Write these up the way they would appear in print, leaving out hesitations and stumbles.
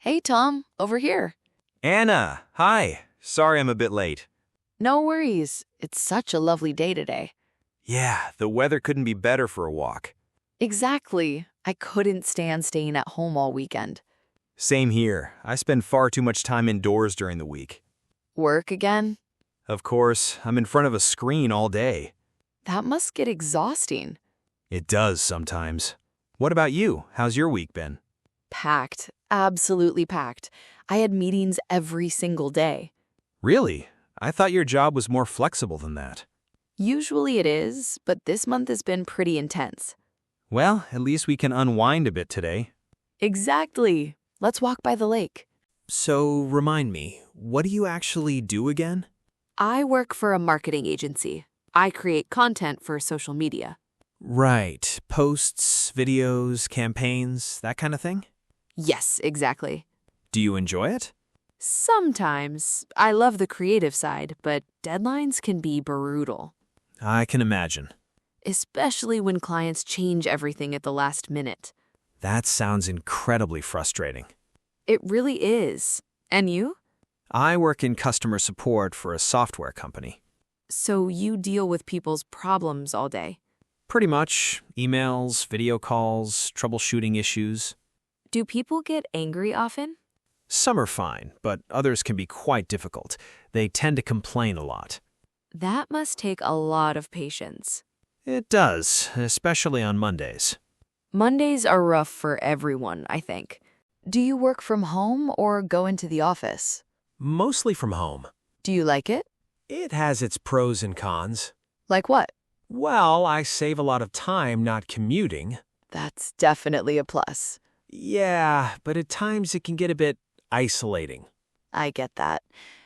Hey, Tom, over here. Anna, hi. Sorry I'm a bit late. No worries. It's such a lovely day today. Yeah, the weather couldn't be better for a walk. Exactly. I couldn't stand staying at home all weekend. Same here. I spend far too much time indoors during the week. Work again? Of course, I'm in front of a screen all day. That must get exhausting. It does sometimes. What about you? How's your week been? Packed. Absolutely packed. I had meetings every single day. Really? I thought your job was more flexible than that. Usually it is, but this month has been pretty intense. Well, at least we can unwind a bit today. Exactly. Let's walk by the lake. So, remind me, what do you actually do again? I work for a marketing agency. I create content for social media. Right, posts, videos, campaigns, that kind of thing? Yes, exactly. Do you enjoy it? Sometimes. I love the creative side, but deadlines can be brutal. I can imagine. Especially when clients change everything at the last minute. That sounds incredibly frustrating. It really is. And you? I work in customer support for a software company. So you deal with people's problems all day. Pretty much, emails, video calls, troubleshooting issues. Do people get angry often? Some are fine, but others can be quite difficult. They tend to complain a lot. That must take a lot of patience. It does, especially on Mondays. Mondays are rough for everyone, I think. Do you work from home or go into the office? Mostly from home. Do you like it? It has its pros and cons. Like what? Well, I save a lot of time not commuting. That's definitely a plus. Yeah, but at times it can get a bit isolating. I get that.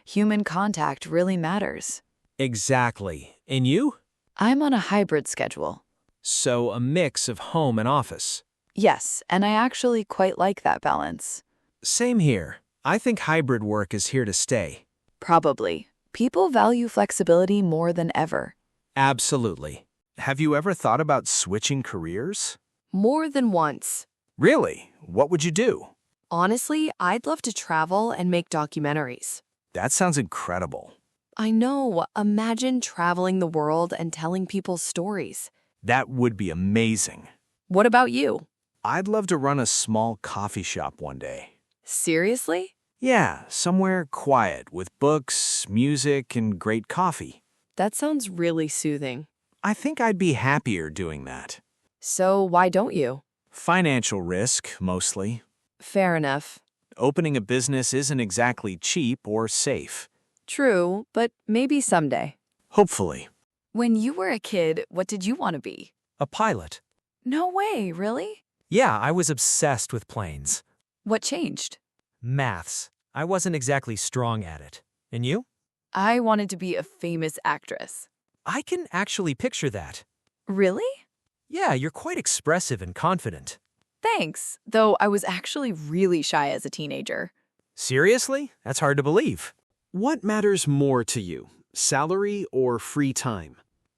Human contact really matters. Exactly. And you? I'm on a hybrid schedule. So a mix of home and office. Yes, and I actually quite like that balance. Same here. I think hybrid work is here to stay. Probably. People value flexibility more than ever. Absolutely. Have you ever thought about switching careers? More than once. Really? What would you do? Honestly, I'd love to travel and make documentaries. That sounds incredible. I know. Imagine traveling the world and telling people stories. That would be amazing. What about you? I'd love to run a small coffee shop one day. Seriously? Yeah, somewhere quiet with books, music, and great coffee. That sounds really soothing. I think I'd be happier doing that. So why don't you? Financial risk, mostly. Fair enough. Opening a business isn't exactly cheap or safe. True, but maybe someday. Hopefully. When you were a kid, what did you want to be? A pilot. No way, really? Yeah, I was obsessed with planes. What changed? Maths. I wasn't exactly strong at it. And you? I wanted to be a famous actress. I can actually picture that. Really? Yeah, you're quite expressive and confident. Thanks, though I was actually really shy as a teenager. Seriously? That's hard to believe. What matters more to you, salary or free time?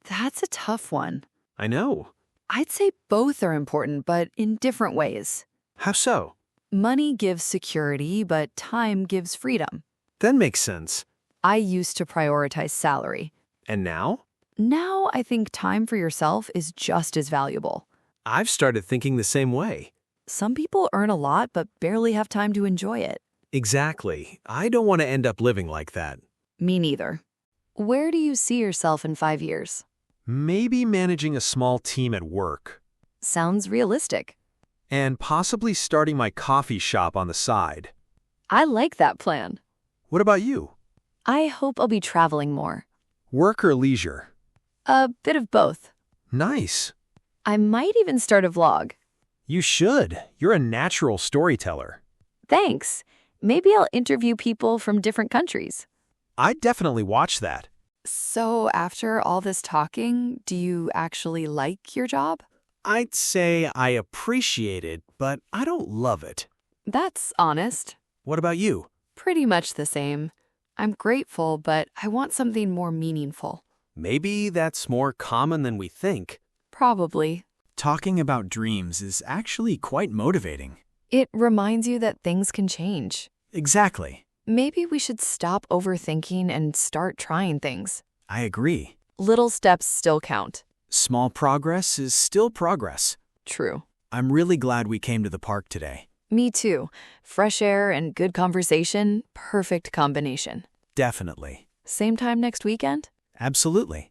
That's a tough one. I know. I'd say both are important, but in different ways. How so? Money gives security, but time gives freedom. That makes sense. I used to prioritize salary. And now? Now I think time for yourself is just as valuable. I've started thinking the same way. Some people earn a lot but barely have time to enjoy it. Exactly. I don't want to end up living like that. Me neither. Where do you see yourself in 5 years? Maybe managing a small team at work. Sounds realistic. And possibly starting my coffee shop on the side. I like that plan. What about you? I hope I'll be traveling more. Work or leisure? A bit of both. Nice. I might even start a vlog. You should. You're a natural storyteller. Thanks. Maybe I'll interview people from different countries. I'd definitely watch that. So after all this talking, do you actually like your job? I'd say I appreciate it, but I don't love it. That's honest. What about you? Pretty much the same. I'm grateful, but I want something more meaningful. Maybe that's more common than we think. Probably. Talking about dreams is actually quite motivating. It reminds you that things can change. Exactly. Maybe we should stop overthinking and start trying things. I agree. Little steps still count. Small progress is still progress. True. I'm really glad we came to the park today. Me too. Fresh air and good conversation, perfect combination. Definitely. Same time next weekend? Absolutely.